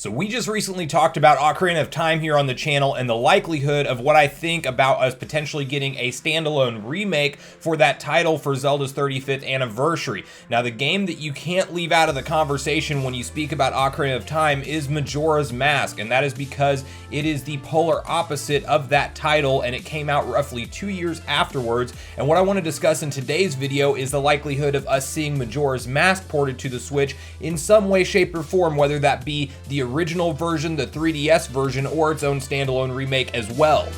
So we just recently talked about Ocarina of Time here on the channel and the likelihood of what I think about us potentially getting a standalone remake for that title for Zelda's 35th anniversary. Now, the game that you can't leave out of the conversation when you speak about Ocarina of Time is Majora's Mask, and that is because it is the polar opposite of that title, and it came out roughly 2 years afterwards. And what I want to discuss in today's video is the likelihood of us seeing Majora's Mask ported to the Switch in some way, shape, or form, whether that be the original version, the 3DS version, or its own standalone remake as well.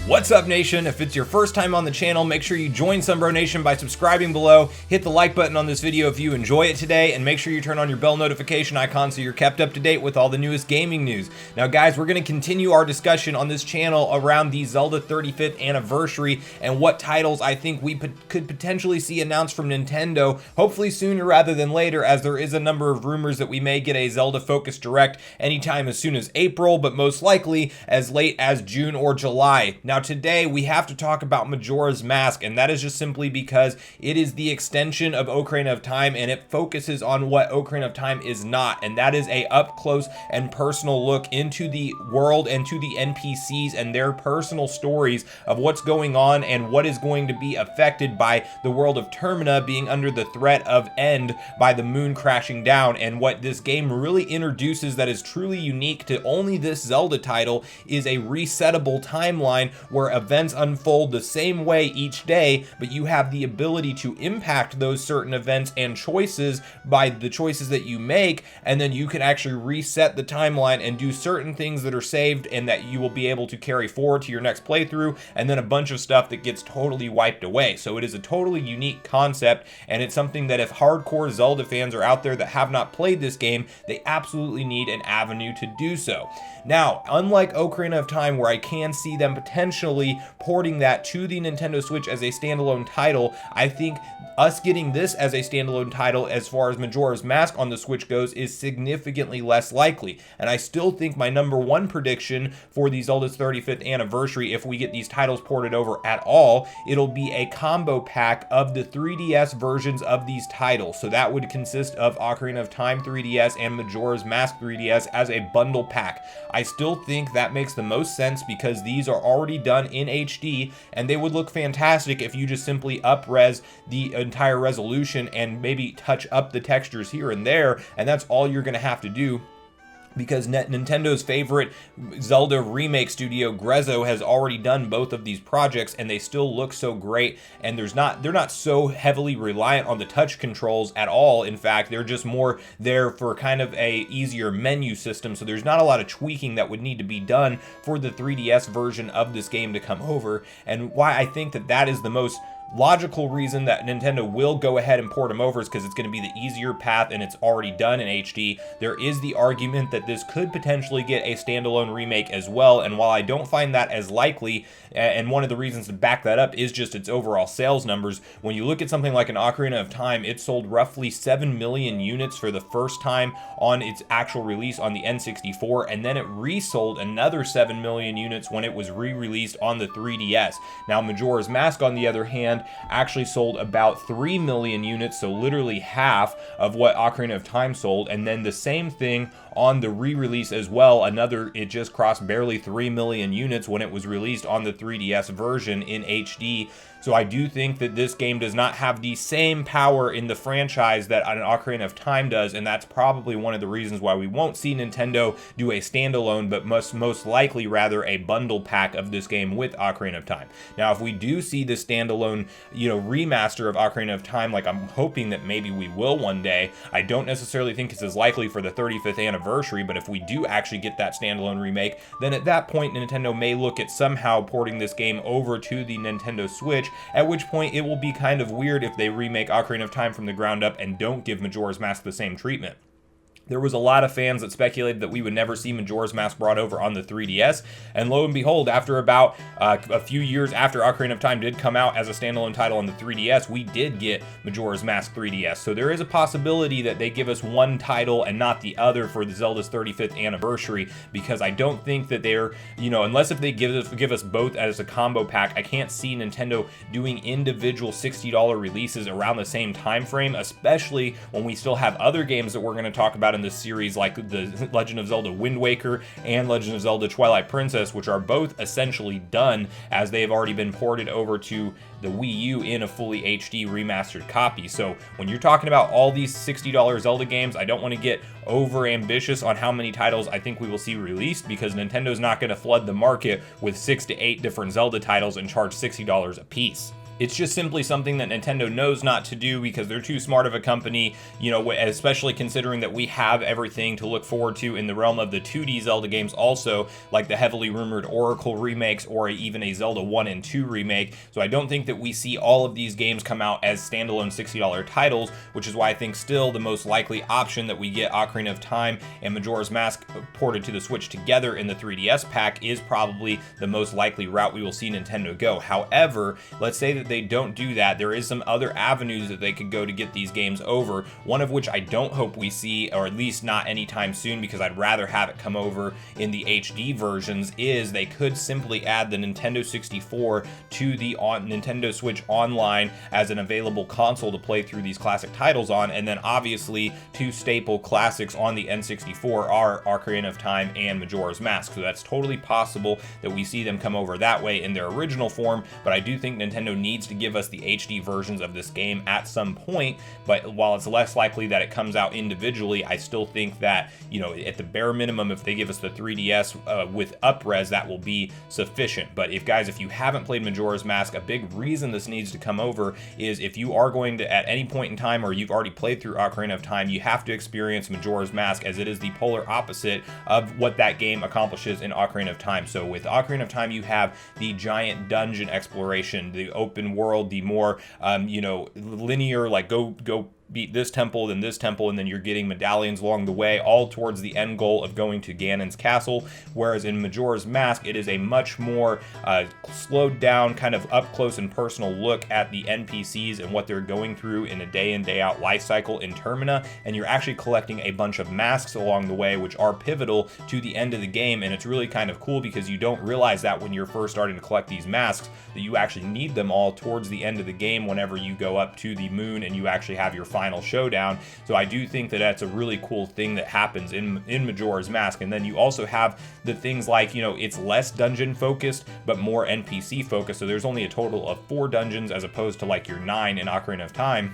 What's up, Nation? If it's your first time on the channel, make sure you join Sunbro Nation by subscribing below. Hit the like button on this video if you enjoy it today, and make sure you turn on your bell notification icon so you're kept up to date with all the newest gaming news. Now, guys, we're going to continue our discussion on this channel around the Zelda 35th anniversary and what titles I think we could potentially see announced from Nintendo, hopefully sooner rather than later, as there is a number of rumors that we may get a Zelda-focused Direct anytime as soon as April, but most likely as late as June or July. Now, today we have to talk about Majora's Mask, and that is just simply because it is the extension of Ocarina of Time, and it focuses on what Ocarina of Time is not, and that is a up-close and personal look into the world and to the NPCs and their personal stories of what's going on and what is going to be affected by the world of Termina being under the threat of end by the moon crashing down. And what this game really introduces that is truly unique to only this Zelda title is a resettable timeline where events unfold the same way each day, but you have the ability to impact those certain events and choices by the choices that you make, and then you can actually reset the timeline and do certain things that are saved and that you will be able to carry forward to your next playthrough, and then a bunch of stuff that gets totally wiped away. So it is a totally unique concept, and it's something that if hardcore Zelda fans are out there that have not played this game, they absolutely need an avenue to do so. Now, unlike Ocarina of Time, where I can see them potentially porting that to the Nintendo Switch as a standalone title, I think us getting this as a standalone title as far as Majora's Mask on the Switch goes is significantly less likely. And I still think my number one prediction for the Zelda's 35th anniversary, if we get these titles ported over at all, it'll be a combo pack of the 3DS versions of these titles. So that would consist of Ocarina of Time 3DS and Majora's Mask 3DS as a bundle pack. I still think that makes the most sense because these are already done in HD, and they would look fantastic if you just simply up-res the entire resolution and maybe touch up the textures here and there, and that's all you're going to have to do, because Nintendo's favorite Zelda remake studio, Grezzo, has already done both of these projects, and they still look so great, and they're not so heavily reliant on the touch controls at all. In fact, they're just more there for kind of a easier menu system, so there's not a lot of tweaking that would need to be done for the 3DS version of this game to come over. And why I think that is the most logical reason that Nintendo will go ahead and port them over is because it's going to be the easier path, and it's already done in HD. There is the argument that this could potentially get a standalone remake as well, and while I don't find that as likely, and one of the reasons to back that up is just its overall sales numbers, when you look at something like an Ocarina of Time, it sold roughly 7 million units for the first time on its actual release on the N64, and then it resold another 7 million units when it was re-released on the 3DS. Now, Majora's Mask, on the other hand, actually sold about 3 million units, so literally half of what Ocarina of Time sold, and then the same thing on the re-release as well. It just crossed barely 3 million units when it was released on the 3DS version in HD. So I do think that this game does not have the same power in the franchise that an Ocarina of Time does, and that's probably one of the reasons why we won't see Nintendo do a standalone, but most likely rather a bundle pack of this game with Ocarina of Time. Now, if we do see the standalone, remaster of Ocarina of Time, like I'm hoping that maybe we will one day, I don't necessarily think it's as likely for the 35th anniversary, but if we do actually get that standalone remake, then at that point Nintendo may look at somehow porting this game over to the Nintendo Switch, at which point it will be kind of weird if they remake Ocarina of Time from the ground up and don't give Majora's Mask the same treatment. There was a lot of fans that speculated that we would never see Majora's Mask brought over on the 3DS, and lo and behold, after about a few years after Ocarina of Time did come out as a standalone title on the 3DS, we did get Majora's Mask 3DS. So there is a possibility that they give us one title and not the other for the Zelda's 35th anniversary, because I don't think that they're, unless if they give us both as a combo pack, I can't see Nintendo doing individual $60 releases around the same time frame, especially when we still have other games that we're going to talk about in this series, like the Legend of Zelda Wind Waker and Legend of Zelda Twilight Princess, which are both essentially done as they have already been ported over to the Wii U in a fully HD remastered copy. So when you're talking about all these $60 Zelda games, I don't want to get over ambitious on how many titles I think we will see released, because Nintendo's not going to flood the market with 6 to 8 different Zelda titles and charge $60 a piece. It's just simply something that Nintendo knows not to do because they're too smart of a company, especially considering that we have everything to look forward to in the realm of the 2D Zelda games also, like the heavily rumored Oracle remakes or even a Zelda 1 and 2 remake. So I don't think that we see all of these games come out as standalone $60 titles, which is why I think still the most likely option that we get Ocarina of Time and Majora's Mask ported to the Switch together in the 3DS pack is probably the most likely route we will see Nintendo go. However, let's say that they don't do that. There is some other avenues that they could go to get these games over, one of which I don't hope we see, or at least not anytime soon, because I'd rather have it come over in the HD versions, is they could simply add the Nintendo 64 to the Nintendo Switch Online as an available console to play through these classic titles on, and then obviously two staple classics on the N64 are Ocarina of Time and Majora's Mask. So that's totally possible that we see them come over that way in their original form, but I do think Nintendo needs to give us the HD versions of this game at some point. But while it's less likely that it comes out individually, I still think that, at the bare minimum, if they give us the 3DS with up-res, that will be sufficient. But if you haven't played Majora's Mask, a big reason this needs to come over is if you are going to, at any point in time, or you've already played through Ocarina of Time, you have to experience Majora's Mask, as it is the polar opposite of what that game accomplishes in Ocarina of Time. So with Ocarina of Time, you have the giant dungeon exploration, the open world, the more linear, like go beat this temple, then this temple, and then you're getting medallions along the way, all towards the end goal of going to Ganon's castle. Whereas in Majora's Mask, it is a much more slowed down, kind of up close and personal look at the NPCs and what they're going through in a day in, day out life cycle in Termina, and you're actually collecting a bunch of masks along the way, which are pivotal to the end of the game. And it's really kind of cool because you don't realize that when you're first starting to collect these masks, that you actually need them all towards the end of the game whenever you go up to the moon and you actually have your final showdown. So I do think that that's a really cool thing that happens in Majora's Mask. And then you also have the things like, it's less dungeon focused but more NPC focused, so there's only a total of 4 dungeons as opposed to like your 9 in Ocarina of Time,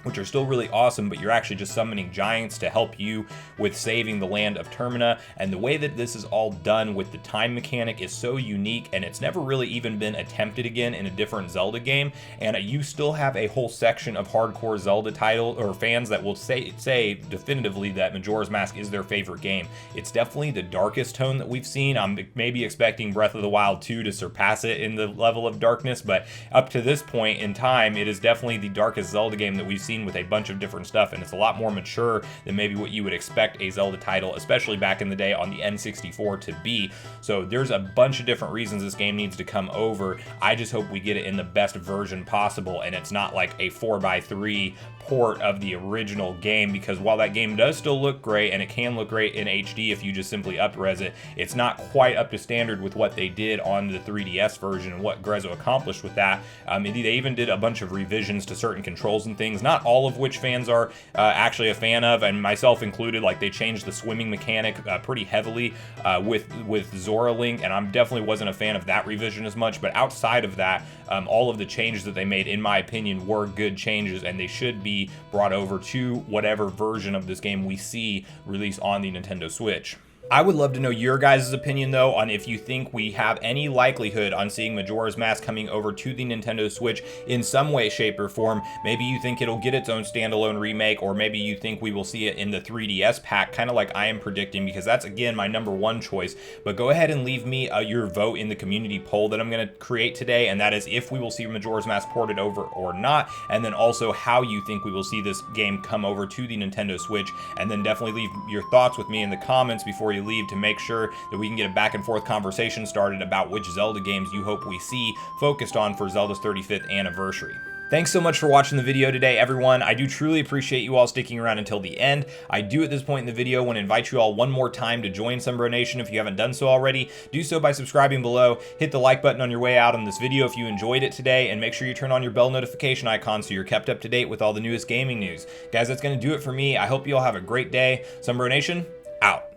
which are still really awesome, but you're actually just summoning giants to help you with saving the land of Termina. And the way that this is all done with the time mechanic is so unique, and it's never really even been attempted again in a different Zelda game. And you still have a whole section of hardcore Zelda title or fans that will say definitively that Majora's Mask is their favorite game. It's definitely the darkest tone that we've seen. I'm maybe expecting Breath of the Wild 2 to surpass it in the level of darkness, but up to this point in time, it is definitely the darkest Zelda game that we've seen with a bunch of different stuff, and it's a lot more mature than maybe what you would expect a Zelda title, especially back in the day on the N64, to be. So there's a bunch of different reasons this game needs to come over. I just hope we get it in the best version possible, and it's not like a 4x3 port of the original game, because while that game does still look great, and it can look great in HD if you just simply up-res it, it's not quite up to standard with what they did on the 3DS version and what Grezzo accomplished with that. They even did a bunch of revisions to certain controls and things, not all of which fans are actually a fan of, and myself included. Like, they changed the swimming mechanic pretty heavily with Zora Link, and I definitely wasn't a fan of that revision as much. But outside of that, all of the changes that they made, in my opinion, were good changes, and they should be brought over to whatever version of this game we see released on the Nintendo Switch. I would love to know your guys' opinion, though, on if you think we have any likelihood on seeing Majora's Mask coming over to the Nintendo Switch in some way, shape, or form. Maybe you think it'll get its own standalone remake, or maybe you think we will see it in the 3DS pack, kind of like I am predicting, because that's, again, my #1 choice. But go ahead and leave me your vote in the community poll that I'm going to create today, and that is if we will see Majora's Mask ported over or not, and then also how you think we will see this game come over to the Nintendo Switch, and then definitely leave your thoughts with me in the comments before you leave to make sure that we can get a back and forth conversation started about which Zelda games you hope we see focused on for Zelda's 35th anniversary. Thanks so much for watching the video today, everyone. I do truly appreciate you all sticking around until the end. I do at this point in the video want to invite you all one more time to join Sunbro Nation if you haven't done so already. Do so by subscribing below. Hit the like button on your way out on this video if you enjoyed it today, and make sure you turn on your bell notification icon so you're kept up to date with all the newest gaming news. Guys, that's going to do it for me. I hope you all have a great day. Sunbro Nation, out.